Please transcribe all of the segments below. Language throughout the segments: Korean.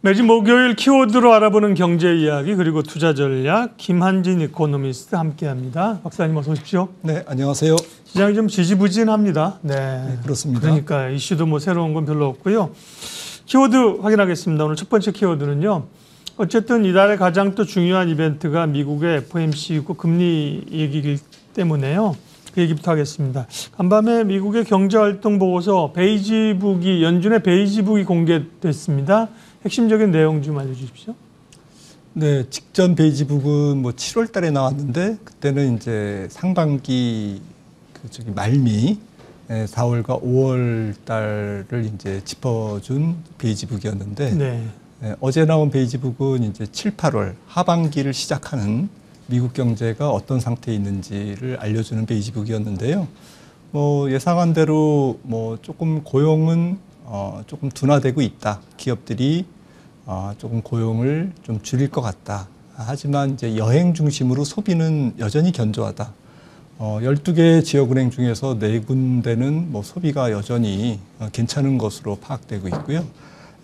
매주 목요일 키워드로 알아보는 경제 이야기 그리고 투자 전략 김한진 이코노미스트 함께합니다. 박사님 어서 오십시오. 네, 안녕하세요. 시장이 좀 지지부진합니다. 네, 그렇습니다. 그러니까 이슈도 뭐 새로운 건 별로 없고요. 키워드 확인하겠습니다. 오늘 첫 번째 키워드는요. 어쨌든 이달에 가장 또 중요한 이벤트가 미국의 FOMC이고 금리 얘기이기 때문에요. 그 얘기부터 하겠습니다. 간밤에 미국의 경제활동 보고서 연준의 베이지북이 공개됐습니다. 핵심적인 내용 좀 알려주십시오. 네, 직전 베이지북은 뭐 7월 달에 나왔는데 그때는 이제 상반기 말미 4월과 5월 달을 이제 짚어준 베이지북이었는데 네. 어제 나온 베이지북은 이제 7, 8월 하반기를 시작하는 미국 경제가 어떤 상태에 있는지를 알려주는 베이지북이었는데요. 뭐 예상한 대로 뭐 조금 고용은 조금 둔화되고 있다. 기업들이 조금 고용을 좀 줄일 것 같다. 하지만 이제 여행 중심으로 소비는 여전히 견조하다. 12개 지역은행 중에서 4군데는 뭐 소비가 여전히 괜찮은 것으로 파악되고 있고요.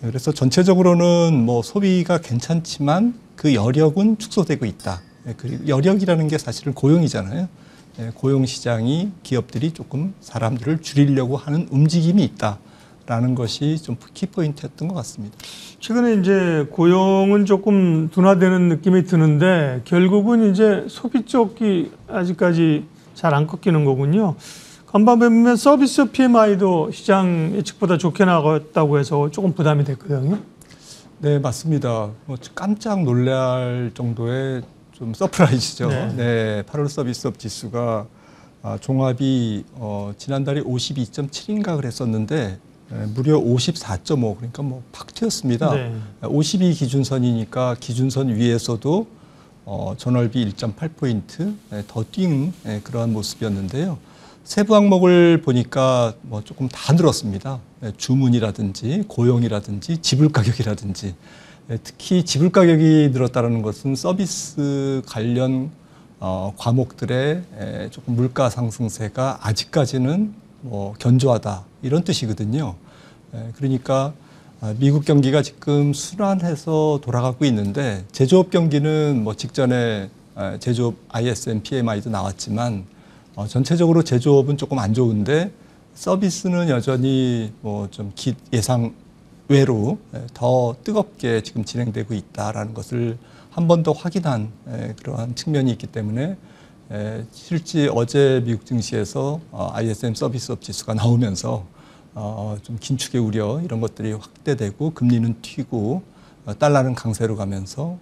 그래서 전체적으로는 뭐 소비가 괜찮지만 그 여력은 축소되고 있다. 그리고 여력이라는 게 사실은 고용이잖아요. 고용 시장이 기업들이 조금 사람들을 줄이려고 하는 움직임이 있다라는 것이 좀 키포인트였던 것 같습니다. 최근에 이제 고용은 조금 둔화되는 느낌이 드는데 결국은 이제 소비 쪽이 아직까지 잘 안 꺾이는 거군요. 간밤에 보면 서비스 PMI도 시장 예측보다 좋게 나갔다고 해서 조금 부담이 됐거든요. 네, 맞습니다. 깜짝 놀랄 정도의 좀 서프라이즈죠. 네, 8월 서비스업 지수가 종합이 지난달에 52.7인가 그랬었는데 무려 54.5 그러니까 뭐 팍 튀었습니다. 네. 52 기준선이니까 기준선 위에서도 전월비 1.8포인트 더 뛴 그러한 모습이었는데요. 세부 항목을 보니까 뭐 조금 다 늘었습니다. 주문이라든지 고용이라든지 지불 가격이라든지 특히 지불 가격이 늘었다는 것은 서비스 관련 과목들의 조금 물가 상승세가 아직까지는 뭐 견조하다 이런 뜻이거든요. 그러니까 미국 경기가 지금 순환해서 돌아가고 있는데 제조업 경기는 뭐 직전에 제조업 ISM PMI도 나왔지만 전체적으로 제조업은 조금 안 좋은데 서비스는 여전히 뭐 좀 예상 외로 더 뜨겁게 지금 진행되고 있다라는 것을 한 번 더 확인한 그러한 측면이 있기 때문에 실제 어제 미국 증시에서 ISM 서비스업 지수가 나오면서 좀 긴축의 우려 이런 것들이 확대되고 금리는 튀고 달러는 강세로 가면서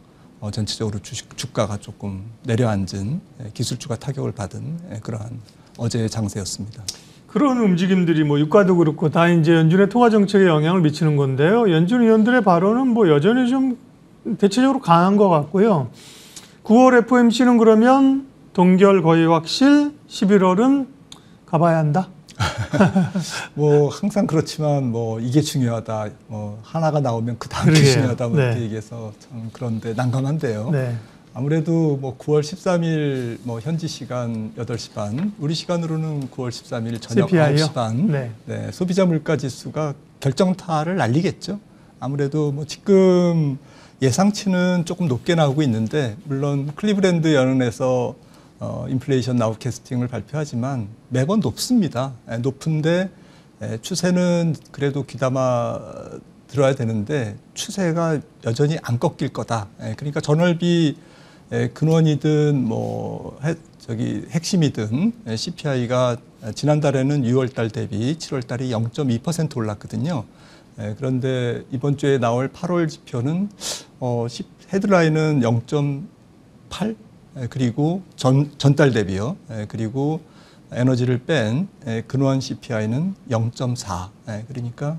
전체적으로 주가가 조금 내려앉은 기술주가 타격을 받은 그러한 어제의 장세였습니다. 그런 움직임들이 뭐 유가도 그렇고 다 이제 연준의 통화 정책에 영향을 미치는 건데요. 연준 의원들의 발언은 뭐 여전히 좀 대체적으로 강한 것 같고요. 9월 FOMC는 그러면 동결 거의 확실, 11월은 가봐야 한다. 뭐 항상 그렇지만 뭐 이게 중요하다. 뭐 하나가 나오면 그 다음이 중요하다. 뭐 이렇게 얘기해서 참 그런데 난감한데요. 네. 아무래도 뭐 9월 13일 뭐 현지 시간 8시 반, 우리 시간으로는 9월 13일 저녁 CPI요? 9시 반 네, 소비자 물가 지수가 결정타를 날리겠죠. 아무래도 뭐 지금 예상치는 조금 높게 나오고 있는데 물론 클리브랜드 연은에서 인플레이션 나우캐스팅을 발표하지만 매번 높습니다. 높은데 추세는 그래도 귀담아 들어야 되는데 추세가 여전히 안 꺾일 거다. 그러니까 전월비 근원이든 뭐 핵심이든 CPI가 지난달에는 6월달 대비 7월달이 0.2% 올랐거든요. 그런데 이번 주에 나올 8월 지표는 헤드라인은 0.8 그리고 전달 대비요. 그리고 에너지를 뺀 근원 CPI는 0.4. 그러니까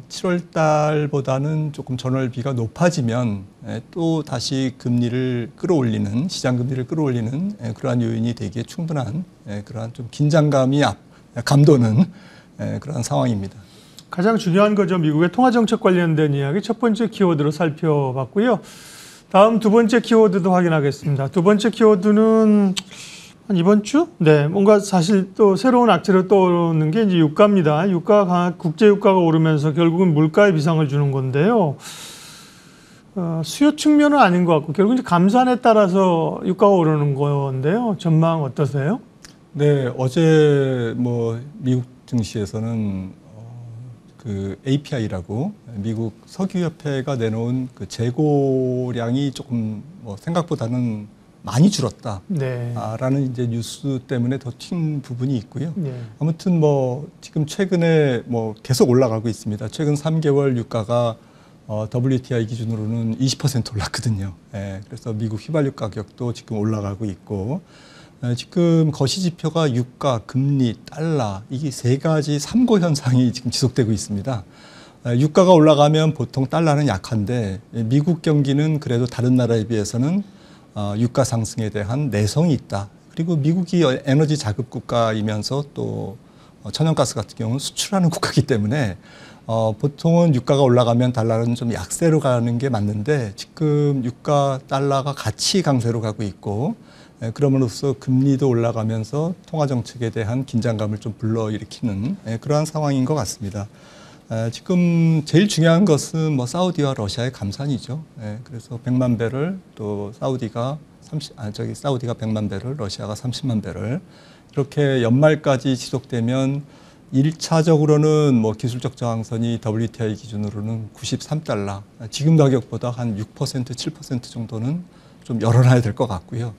7월 달보다는 조금 전월비가 높아지면 또 다시 금리를 끌어올리는 시장 금리를 끌어올리는 그러한 요인이 되기에 충분한 그러한 좀 긴장감이 감도는 그러한 상황입니다. 가장 중요한 거죠. 미국의 통화 정책 관련된 이야기 첫 번째 키워드로 살펴봤고요. 다음 두 번째 키워드도 확인하겠습니다. 두 번째 키워드는 한 이번 주? 네, 뭔가 사실 또 새로운 악재로 떠오르는 게 이제 유가입니다. 국제 유가가 오르면서 결국은 물가에 비상을 주는 건데요. 수요 측면은 아닌 것 같고 결국 이제 감산에 따라서 유가가 오르는 건데요. 전망 어떠세요? 네, 어제 뭐 미국 증시에서는 그 API라고 미국 석유협회가 내놓은 그 재고량이 조금 뭐 생각보다는 많이 줄었다. 네. 라는 이제 뉴스 때문에 더 튄 부분이 있고요. 네. 아무튼 뭐 지금 최근에 뭐 계속 올라가고 있습니다. 최근 3개월 유가가 WTI 기준으로는 20% 올랐거든요. 예, 그래서 미국 휘발유 가격도 지금 올라가고 있고, 지금 거시지표가 유가, 금리, 달러, 이게 세 가지 3고 현상이 지금 지속되고 있습니다. 유가가 올라가면 보통 달러는 약한데, 미국 경기는 그래도 다른 나라에 비해서는 유가 상승에 대한 내성이 있다. 그리고 미국이 에너지 자급 국가이면서 또 천연가스 같은 경우는 수출하는 국가이기 때문에 보통은 유가가 올라가면 달러는 좀 약세로 가는 게 맞는데 지금 유가 달러가 같이 강세로 가고 있고 그럼으로써 금리도 올라가면서 통화 정책에 대한 긴장감을 좀 불러일으키는 그러한 상황인 것 같습니다. 지금 제일 중요한 것은 뭐 사우디와 러시아의 감산이죠. 그래서 100만 배럴 또 사우디가 100만 배럴, 러시아가 30만 배럴 이렇게 연말까지 지속되면 1차적으로는 뭐 기술적 저항선이 WTI 기준으로는 93달러, 지금 가격보다 한 6%, 7% 정도는 좀 열어놔야 될 것 같고요.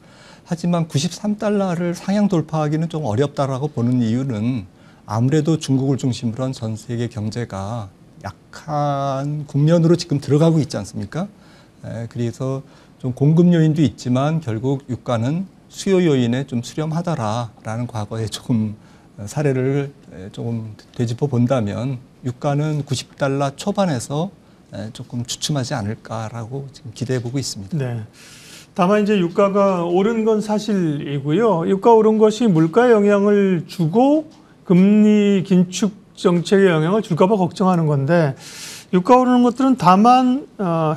하지만 93달러를 상향 돌파하기는 좀 어렵다라고 보는 이유는 아무래도 중국을 중심으로 한 전 세계 경제가 약한 국면으로 지금 들어가고 있지 않습니까? 그래서 좀 공급 요인도 있지만 결국 유가는 수요 요인에 좀 수렴하더라라는 과거에 조금 사례를 조금 되짚어 본다면 유가는 90달러 초반에서 조금 주춤하지 않을까라고 지금 기대해 보고 있습니다. 네. 다만 이제 유가가 오른 건 사실이고요. 유가 오른 것이 물가에 영향을 주고 금리 긴축 정책에 영향을 줄까 봐 걱정하는 건데 유가 오르는 것들은 다만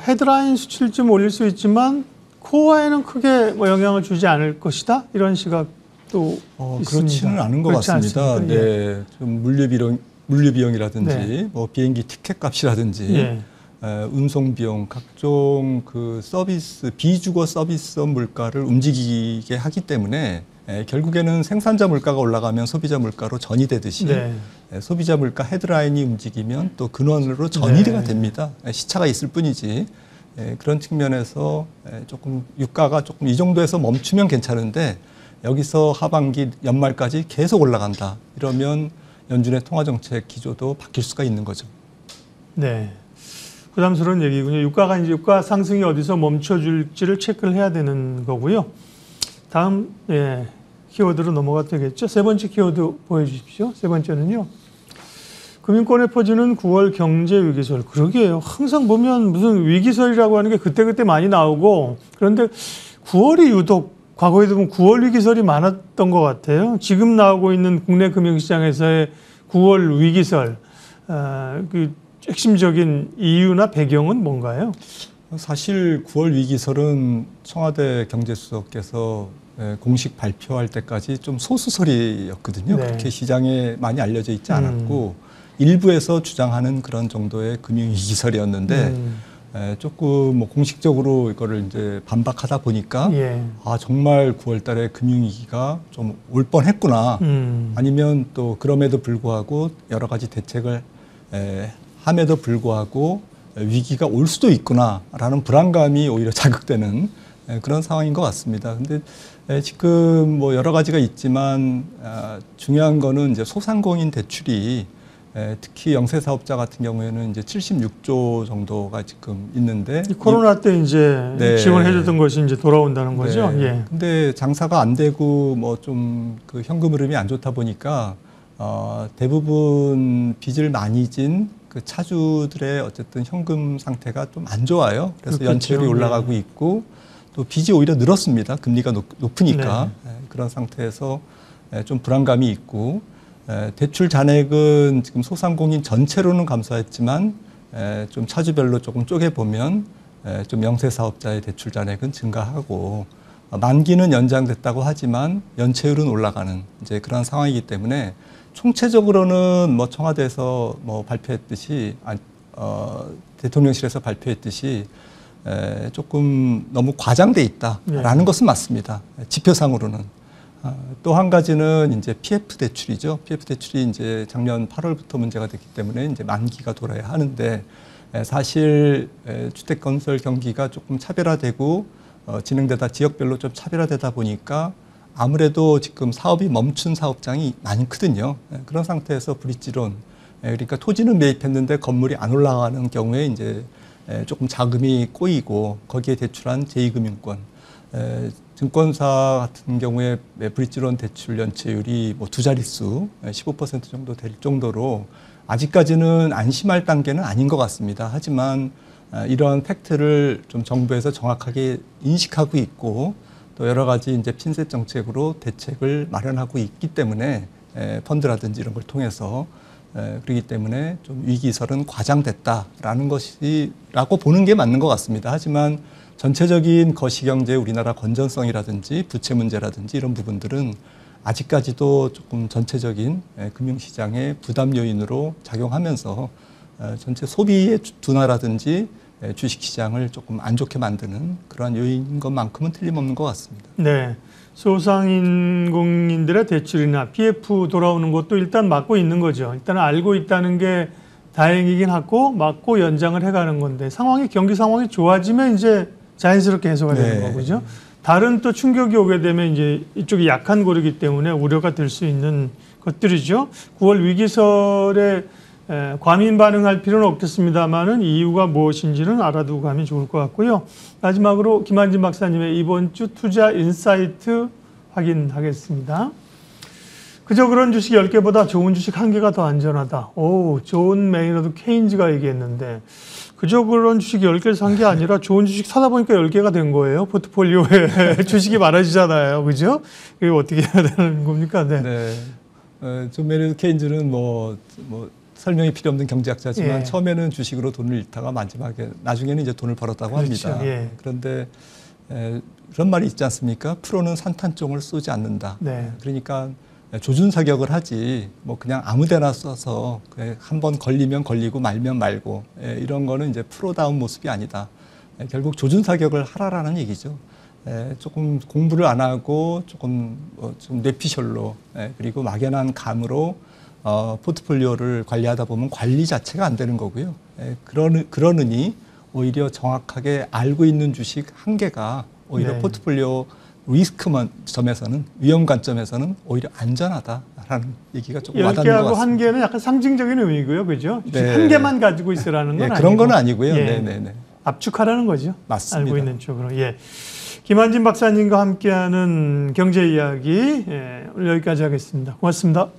헤드라인 수치를 좀 올릴 수 있지만 코어에는 크게 뭐 영향을 주지 않을 것이다. 이런 시각도 있습니다. 그렇지는 않은 것 같습니다. 않습니까? 네, 좀 물류 비용이라든지 네. 뭐 비행기 티켓 값이라든지 예. 운송 비용, 각종 그 서비스 비주거 서비스업 물가를 움직이게 하기 때문에 결국에는 생산자 물가가 올라가면 소비자 물가로 전이되듯이 네. 소비자 물가 헤드라인이 움직이면 또 근원으로 전이가 네. 됩니다. 시차가 있을 뿐이지. 그런 측면에서 조금 유가가 조금 이 정도에서 멈추면 괜찮은데 여기서 하반기 연말까지 계속 올라간다. 이러면 연준의 통화정책 기조도 바뀔 수가 있는 거죠. 네. 부담스러운 얘기군요. 유가가 이제 유가 상승이 어디서 멈춰줄지를 체크를 해야 되는 거고요. 다음 키워드로 넘어가도 되겠죠. 세 번째 키워드 보여주십시오. 세 번째는요. 금융권에 퍼지는 9월 경제 위기설. 그러게요. 항상 보면 무슨 위기설이라고 하는 게 그때그때 많이 나오고 그런데 9월이 유독 과거에도 보면 9월 위기설이 많았던 것 같아요. 지금 나오고 있는 국내 금융시장에서의 9월 위기설. 그 핵심적인 이유나 배경은 뭔가요? 사실 9월 위기설은 청와대 경제수석께서 공식 발표할 때까지 좀 소수설이었거든요. 네. 그렇게 시장에 많이 알려져 있지 않았고 일부에서 주장하는 그런 정도의 금융위기설이었는데 조금 뭐 공식적으로 이거를 이제 반박하다 보니까 정말 9월달에 금융위기가 좀 올 뻔했구나. 아니면 또 그럼에도 불구하고 여러 가지 대책을 함에도 불구하고 위기가 올 수도 있구나라는 불안감이 오히려 자극되는 그런 상황인 것 같습니다. 근데 지금 뭐 여러 가지가 있지만 중요한 거는 이제 소상공인 대출이 특히 영세 사업자 같은 경우에는 이제 76조 정도가 지금 있는데 코로나 때 이제 지원해줬던 것이 이제 돌아온다는 거죠. 네. 예. 근데 장사가 안 되고 뭐 좀 그 현금 흐름이 안 좋다 보니까 대부분 빚을 많이 진 그 차주들의 어쨌든 현금 상태가 좀 안 좋아요. 그래서 그렇겠죠. 연체율이 올라가고 있고 또 빚이 오히려 늘었습니다. 금리가 높으니까 그런 상태에서 좀 불안감이 있고 대출 잔액은 지금 소상공인 전체로는 감소했지만 좀 차주별로 조금 쪼개보면 좀 영세 사업자의 대출 잔액은 증가하고 만기는 연장됐다고 하지만 연체율은 올라가는 이제 그런 상황이기 때문에 총체적으로는 뭐 청와대에서 뭐 발표했듯이 대통령실에서 발표했듯이 조금 너무 과장돼 있다라는 것은 맞습니다. 지표상으로는. 또 한 가지는 이제 PF 대출이죠. PF 대출이 이제 작년 8월부터 문제가 됐기 때문에 이제 만기가 돌아야 하는데 사실 주택건설 경기가 조금 차별화되고 진행되다 지역별로 좀 차별화되다 보니까 아무래도 지금 사업이 멈춘 사업장이 많거든요. 그런 상태에서 브릿지론, 그러니까 토지는 매입했는데 건물이 안 올라가는 경우에 이제 조금 자금이 꼬이고 거기에 대출한 제2금융권, 증권사 같은 경우에 브릿지론 대출 연체율이 뭐 2자릿수 15% 정도 될 정도로 아직까지는 안심할 단계는 아닌 것 같습니다. 하지만 이러한 팩트를 좀 정부에서 정확하게 인식하고 있고 또 여러 가지 이제 핀셋 정책으로 대책을 마련하고 있기 때문에 펀드라든지 이런 걸 통해서 그렇기 때문에 좀 위기설은 과장됐다라는 것이라고 보는 게 맞는 것 같습니다. 하지만 전체적인 거시경제 우리나라 건전성이라든지 부채 문제라든지 이런 부분들은 아직까지도 조금 전체적인 금융시장의 부담 요인으로 작용하면서 전체 소비의 둔화라든지 주식시장을 조금 안 좋게 만드는 그러한 요인인 것만큼은 틀림없는 것 같습니다. 네. 소상인공인들의 대출이나 PF 돌아오는 것도 일단 막고 있는 거죠. 일단 알고 있다는 게 다행이긴 하고 막고 연장을 해가는 건데 경기 상황이 좋아지면 이제 자연스럽게 해소가 되는 거죠. 다른 또 충격이 오게 되면 이제 이쪽이 약한 고리이기 때문에 우려가 될 수 있는 것들이죠. 9월 위기설에 과민 반응할 필요는 없겠습니다만은 이유가 무엇인지는 알아두고 가면 좋을 것 같고요. 마지막으로 김한진 박사님의 이번 주 투자 인사이트 확인하겠습니다. 그저 그런 주식 10개보다 좋은 주식 1개가 더 안전하다. 존 메이너드 케인즈가 얘기했는데 그저 그런 주식 10개를 산 게 아니라 좋은 주식 사다 보니까 10개가 된 거예요. 포트폴리오에 주식이 많아지잖아요. 그죠? 이게 어떻게 해야 되는 겁니까? 네. 존 메이너드 케인즈는 뭐 설명이 필요 없는 경제학자지만 처음에는 주식으로 돈을 잃다가 나중에는 이제 돈을 벌었다고 합니다. 그런데 그런 말이 있지 않습니까? 프로는 산탄종을 쏘지 않는다. 그러니까 조준사격을 하지 뭐 그냥 아무데나 써서 한번 걸리면 걸리고 말면 말고 이런 거는 이제 프로다운 모습이 아니다. 결국 조준사격을 하라라는 얘기죠. 조금 공부를 안 하고 조금 좀 뇌피셜로 그리고 막연한 감으로 포트폴리오를 관리하다 보면 관리 자체가 안 되는 거고요. 그러느니 오히려 정확하게 알고 있는 주식 1개가 오히려 포트폴리오 리스크 점에서는 위험 관점에서는 오히려 안전하다라는 얘기가 조금 와닿는 것 같습니다. 1개는 약간 상징적인 의미고요, 그죠? 주식 1개만 가지고 있으라는 건 아니고 그런 건 아니고요. 압축하라는 거죠. 맞습니다. 알고 있는 쪽으로. 김한진 박사님과 함께하는 경제 이야기 오늘 여기까지 하겠습니다. 고맙습니다.